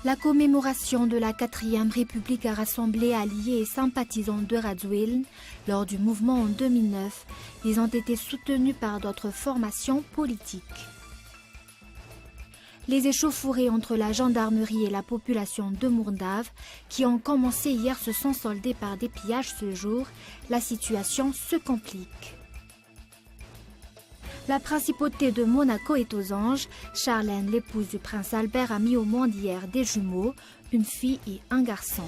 La commémoration de la 4e République a rassemblé alliés et sympathisants de Radziwiłł lors du mouvement en 2009. Ils ont été soutenus par d'autres formations politiques. Les échauffourées entre la gendarmerie et la population de Mourdave, qui ont commencé hier, se sont soldées par des pillages ce jour. La situation se complique. La principauté de Monaco est aux anges. Charlène, l'épouse du prince Albert, a mis au monde hier des jumeaux, une fille et un garçon.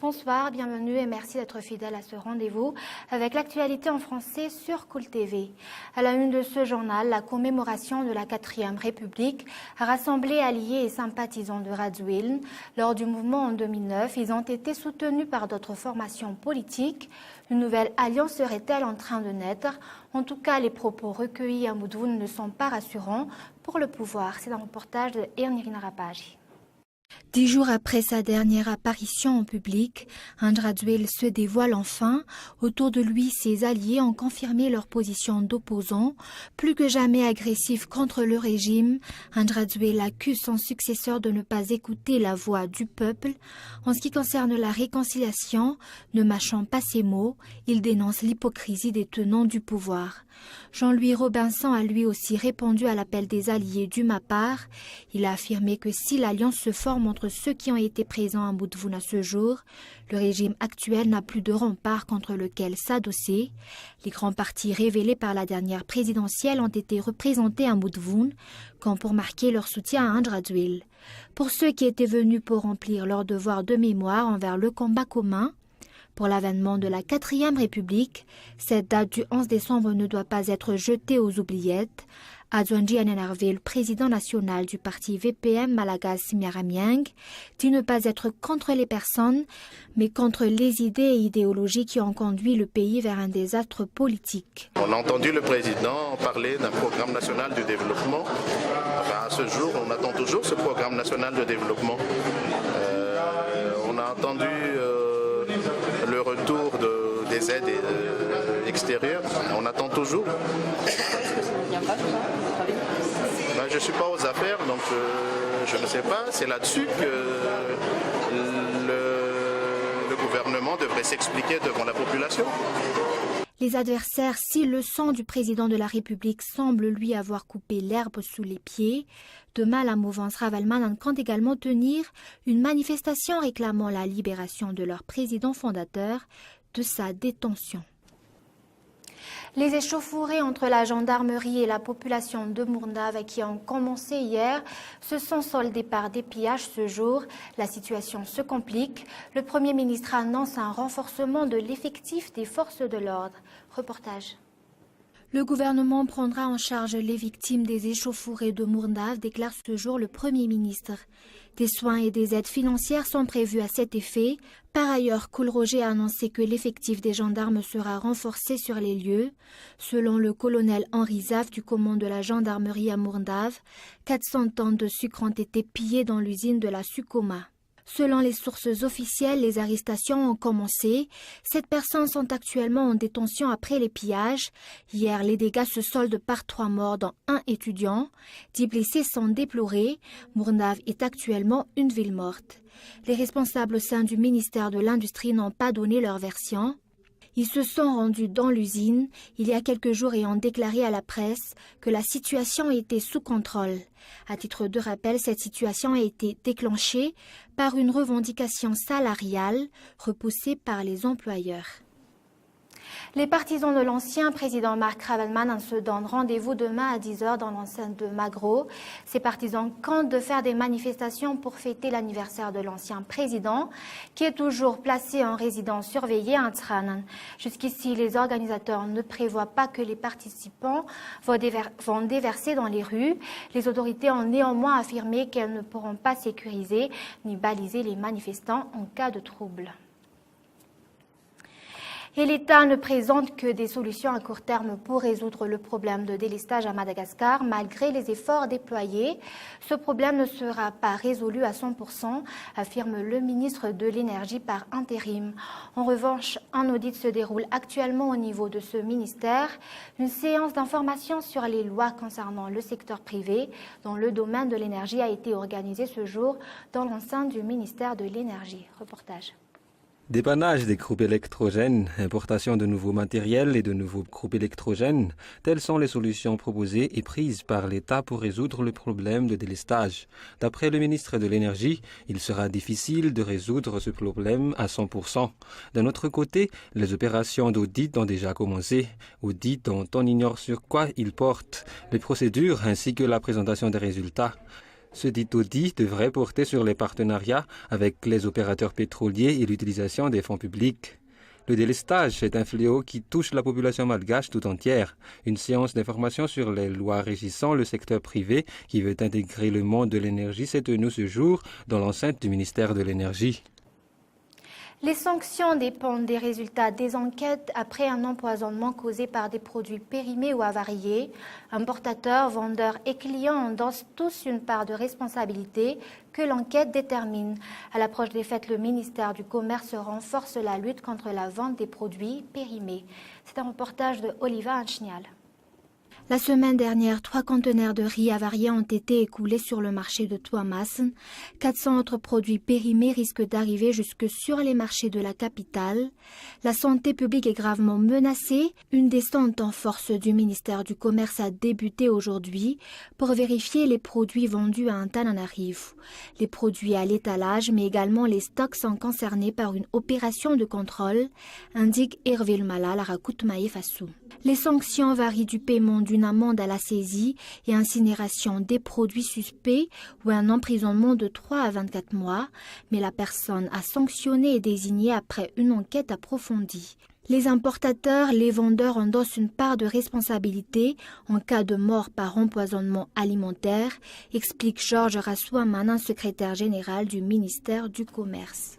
Bonsoir, bienvenue et merci d'être fidèle à ce rendez-vous avec l'actualité en français sur Cool TV. À la une de ce journal, la commémoration de la 4e République a rassemblé alliés et sympathisants de Radziwiłł. Lors du mouvement en 2009, ils ont été soutenus par d'autres formations politiques. Une nouvelle alliance serait-elle en train de naître? En tout cas, les propos recueillis à Mudvun ne sont pas rassurants pour le pouvoir. C'est un reportage de Irina Rapaji. 10 jours après sa dernière apparition en public, Radziwiłł se dévoile enfin. Autour de lui, ses alliés ont confirmé leur position d'opposants. Plus que jamais agressif contre le régime, Radziwiłł accuse son successeur de ne pas écouter la voix du peuple. En ce qui concerne la réconciliation, ne mâchant pas ses mots, il dénonce l'hypocrisie des tenants du pouvoir. Jean-Louis Robinson a lui aussi répondu à l'appel des alliés du MAPAR. Il a affirmé que si l'alliance se forme entre ceux qui ont été présents à Mudvun à ce jour, le régime actuel n'a plus de rempart contre lequel s'adosser. Les grands partis révélés par la dernière présidentielle ont été représentés à Mudvun, comme pour marquer leur soutien à Radziwiłł. Pour ceux qui étaient venus pour remplir leur devoir de mémoire envers le combat commun, pour l'avènement de la 4e République, cette date du 11 décembre ne doit pas être jetée aux oubliettes. Adzwanji Anenarvé, président national du parti VPM Malagas Miaramiang, dit ne pas être contre les personnes, mais contre les idées et idéologies qui ont conduit le pays vers un désastre politique. On a entendu le président parler d'un programme national de développement. Enfin, à ce jour, on attend toujours ce programme national de développement. On a entendu le retour des aides extérieures. On attend toujours. Je ne suis pas aux affaires, donc je ne sais pas. C'est là-dessus que le gouvernement devrait s'expliquer devant la population. Les adversaires, si le sang du président de la République semble lui avoir coupé l'herbe sous les pieds, demain la mouvance Ravalman compte également tenir une manifestation réclamant la libération de leur président fondateur de sa détention. Les échauffourées entre la gendarmerie et la population de Mourdave qui ont commencé hier se sont soldées par des pillages ce jour. La situation se complique. Le Premier ministre annonce un renforcement de l'effectif des forces de l'ordre. Reportage. Le gouvernement prendra en charge les victimes des échauffourées de Mourdave, déclare ce jour le Premier ministre. Des soins et des aides financières sont prévus à cet effet. Par ailleurs, Koulroger a annoncé que l'effectif des gendarmes sera renforcé sur les lieux. Selon le colonel Henri Zaf du command de la gendarmerie à Mourdave, 400 tonnes de sucre ont été pillées dans l'usine de la Sucoma. Selon les sources officielles, les arrestations ont commencé. 7 personnes sont actuellement en détention après les pillages. Hier, les dégâts se soldent par 3 morts, dont 1 étudiant. 10 blessés sont déplorés. Mourdave est actuellement une ville morte. Les responsables au sein du ministère de l'Industrie n'ont pas donné leur version. Ils se sont rendus dans l'usine il y a quelques jours et ont déclaré à la presse que la situation était sous contrôle. À titre de rappel, cette situation a été déclenchée par une revendication salariale repoussée par les employeurs. Les partisans de l'ancien président Marc Ravalman se donnent rendez-vous demain à 10h dans l'enceinte de Magro. Ces partisans comptent de faire des manifestations pour fêter l'anniversaire de l'ancien président, qui est toujours placé en résidence surveillée à Tzranan. Jusqu'ici, les organisateurs ne prévoient pas que les participants vont déverser dans les rues. Les autorités ont néanmoins affirmé qu'elles ne pourront pas sécuriser ni baliser les manifestants en cas de trouble. Et l'État ne présente que des solutions à court terme pour résoudre le problème de délestage à Madagascar, malgré les efforts déployés. Ce problème ne sera pas résolu à 100%, affirme le ministre de l'Énergie par intérim. En revanche, un audit se déroule actuellement au niveau de ce ministère. Une séance d'information sur les lois concernant le secteur privé dans le domaine de l'énergie a été organisée ce jour dans l'enceinte du ministère de l'Énergie. Reportage. Dépannage des groupes électrogènes, importation de nouveaux matériels et de nouveaux groupes électrogènes, telles sont les solutions proposées et prises par l'État pour résoudre le problème de délestage. D'après le ministre de l'Énergie, il sera difficile de résoudre ce problème à 100%. D'un autre côté, les opérations d'audit ont déjà commencé, audit dont on ignore sur quoi ils portent, les procédures ainsi que la présentation des résultats. Ce dit audit devrait porter sur les partenariats avec les opérateurs pétroliers et l'utilisation des fonds publics. Le délestage est un fléau qui touche la population malgache tout entière. Une séance d'information sur les lois régissant le secteur privé qui veut intégrer le monde de l'énergie s'est tenue ce jour dans l'enceinte du ministère de l'Énergie. Les sanctions dépendent des résultats des enquêtes après un empoisonnement causé par des produits périmés ou avariés. Importateurs, vendeurs et clients endossent tous une part de responsabilité que l'enquête détermine. À l'approche des fêtes, le ministère du Commerce renforce la lutte contre la vente des produits périmés. C'est un reportage de Oliva Anchnial. La semaine dernière, 3 conteneurs de riz avariés ont été écoulés sur le marché de Tuamasen. 400 autres produits périmés risquent d'arriver jusque sur les marchés de la capitale. La santé publique est gravement menacée. Une descente en force du ministère du Commerce a débuté aujourd'hui pour vérifier les produits vendus à Antananarivo. Les produits à l'étalage, mais également les stocks sont concernés par une opération de contrôle, indique Hervé Malal à Rakutmae Fassou. Les sanctions varient du paiement d'une amende à la saisie et incinération des produits suspects ou un emprisonnement de 3 à 24 mois, mais la personne à sanctionner est désignée après une enquête approfondie. Les importateurs, les vendeurs endossent une part de responsabilité en cas de mort par empoisonnement alimentaire, explique Georges Rassouamanin, secrétaire général du ministère du Commerce.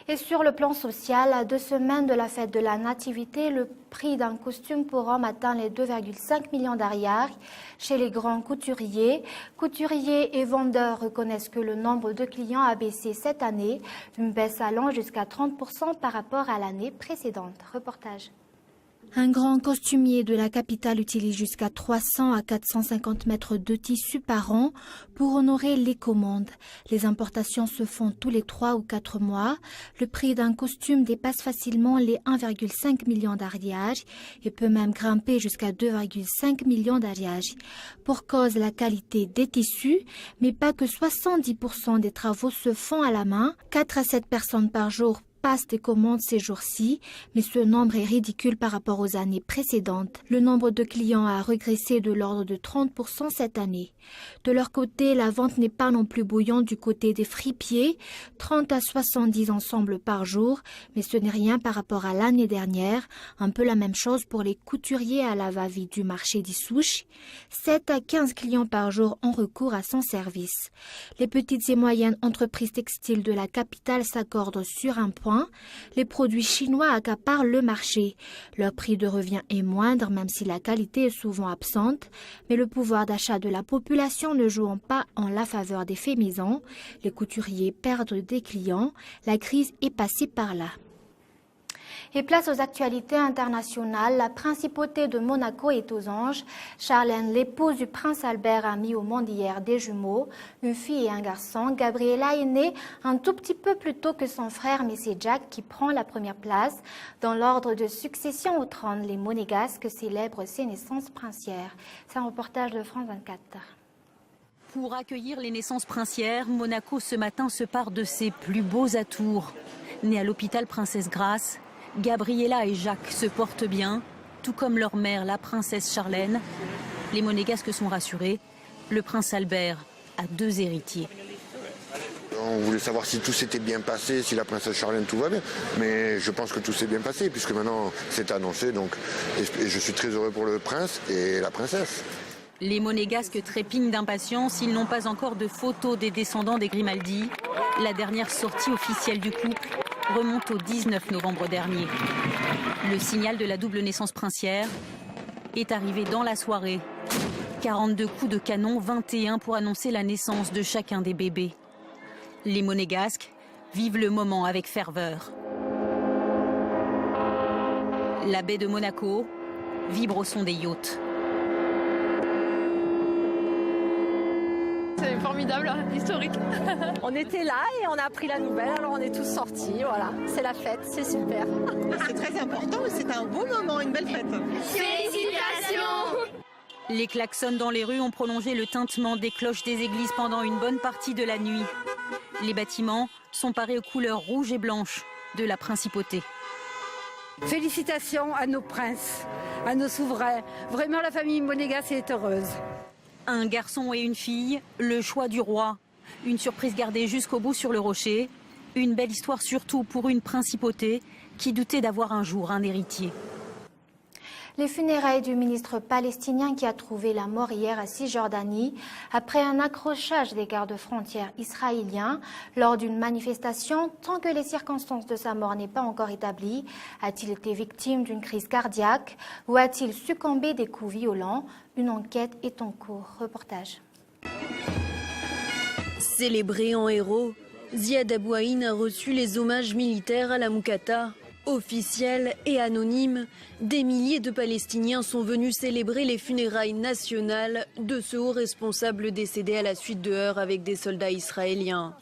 Et sur le plan social, à 2 semaines de la fête de la Nativité, le prix d'un costume pour homme atteint les 2,5 millions d'ariary chez les grands couturiers. Couturiers et vendeurs reconnaissent que le nombre de clients a baissé cette année, une baisse allant jusqu'à 30% par rapport à l'année précédente. Reportage. Un grand costumier de la capitale utilise jusqu'à 300 à 450 mètres de tissu par an pour honorer les commandes. Les importations se font tous les 3 ou 4 mois. Le prix d'un costume dépasse facilement les 1,5 million d'ariary et peut même grimper jusqu'à 2,5 millions d'ariary. Pour cause la qualité des tissus, mais pas que 70% des travaux se font à la main. 4 à 7 personnes par jour passent des commandes ces jours-ci, mais ce nombre est ridicule par rapport aux années précédentes. Le nombre de clients a régressé de l'ordre de 30% cette année. De leur côté, la vente n'est pas non plus bouillante du côté des fripiers, 30 à 70 ensembles par jour, mais ce n'est rien par rapport à l'année dernière. Un peu la même chose pour les couturiers à la va-vite du marché d'Issouchi. 7 à 15 clients par jour ont recours à son service. Les petites et moyennes entreprises textiles de la capitale s'accordent sur un point. Les produits chinois accaparent le marché. Leur prix de revient est moindre, même si la qualité est souvent absente, mais le pouvoir d'achat de la population ne jouant pas en la faveur des faits maison, les couturiers perdent des clients. La crise est passée par là. Et place aux actualités internationales, la principauté de Monaco est aux anges. Charlène, l'épouse du prince Albert, a mis au monde hier des jumeaux, une fille et un garçon. Gabriella est née un tout petit peu plus tôt que son frère, mais c'est Jack qui prend la première place. Dans l'ordre de succession au trône, les Monégasques célèbrent ses naissances princières. C'est un reportage de France 24. Pour accueillir les naissances princières, Monaco ce matin se pare de ses plus beaux atours. Née à l'hôpital Princesse Grace, Gabriella et Jacques se portent bien, tout comme leur mère, la princesse Charlène. Les Monégasques sont rassurés. Le prince Albert a 2 héritiers. On voulait savoir si tout s'était bien passé, si la princesse Charlène tout va bien. Mais je pense que tout s'est bien passé, puisque maintenant c'est annoncé. Donc, et je suis très heureux pour le prince et la princesse. Les Monégasques trépignent d'impatience. Ils n'ont pas encore de photos des descendants des Grimaldi. La dernière sortie officielle du couple remonte au 19 novembre dernier. Le signal de la double naissance princière est arrivé dans la soirée. 42 coups de canon, 21 pour annoncer la naissance de chacun des bébés. Les Monégasques vivent le moment avec ferveur. La baie de Monaco vibre au son des yachts. C'est formidable, historique. On était là et on a appris la nouvelle, alors on est tous sortis, voilà. C'est la fête, c'est super. C'est très important, c'est un beau moment, une belle fête. Félicitations! Les klaxons dans les rues ont prolongé le tintement des cloches des églises pendant une bonne partie de la nuit. Les bâtiments sont parés aux couleurs rouges et blanches de la principauté. Félicitations à nos princes, à nos souverains. Vraiment, la famille monégasque est heureuse. Un garçon et une fille, le choix du roi. Une surprise gardée jusqu'au bout sur le rocher. Une belle histoire surtout pour une principauté qui doutait d'avoir un jour un héritier. Les funérailles du ministre palestinien qui a trouvé la mort hier à Cisjordanie après un accrochage des gardes-frontières israéliens lors d'une manifestation. Tant que les circonstances de sa mort n'est pas encore établies, a-t-il été victime d'une crise cardiaque ou a-t-il succombé des coups violents? Une enquête est en cours. Reportage. Célébré en héros, Ziad Abouaïn a reçu les hommages militaires à la Moukata. Officiels et anonymes, des milliers de Palestiniens sont venus célébrer les funérailles nationales de ce haut responsable décédé à la suite de heurts avec des soldats israéliens.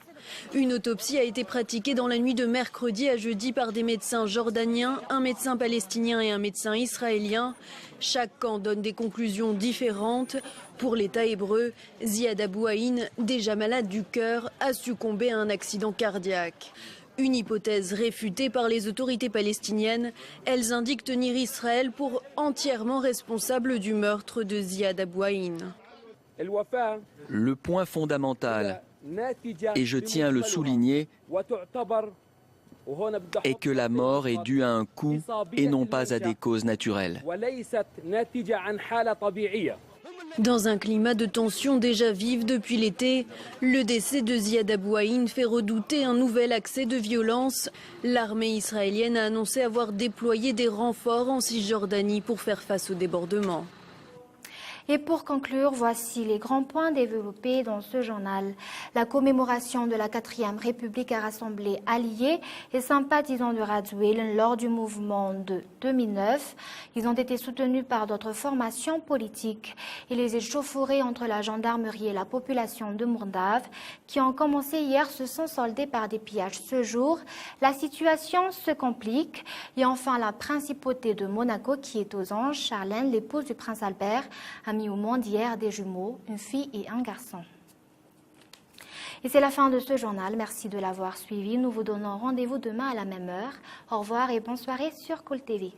Une autopsie a été pratiquée dans la nuit de mercredi à jeudi par des médecins jordaniens, un médecin palestinien et un médecin israélien. Chaque camp donne des conclusions différentes. Pour l'État hébreu, Ziad Abouaïn, déjà malade du cœur, a succombé à un accident cardiaque. Une hypothèse réfutée par les autorités palestiniennes. Elles indiquent tenir Israël pour entièrement responsable du meurtre de Ziad Abouaïn. Le point fondamental, et je tiens à le souligner, est que la mort est due à un coup et non pas à des causes naturelles. Dans un climat de tension déjà vive depuis l'été, le décès de Ziad Abouaïn fait redouter un nouvel accès de violence. L'armée israélienne a annoncé avoir déployé des renforts en Cisjordanie pour faire face aux débordements. Et pour conclure, voici les grands points développés dans ce journal. La commémoration de la 4e République a rassemblé alliés et sympathisants de Radziwiłł lors du mouvement de 2009. Ils ont été soutenus par d'autres formations politiques. Et les échauffourées entre la gendarmerie et la population de Mourdave, qui ont commencé hier, se sont soldées par des pillages ce jour. La situation se complique. Et enfin, la principauté de Monaco qui est aux anges. Charlène, l'épouse du prince Albert, a mis au monde hier des jumeaux, une fille et un garçon. Et c'est la fin de ce journal. Merci de l'avoir suivi. Nous vous donnons rendez-vous demain à la même heure. Au revoir et bonne soirée sur Cool TV.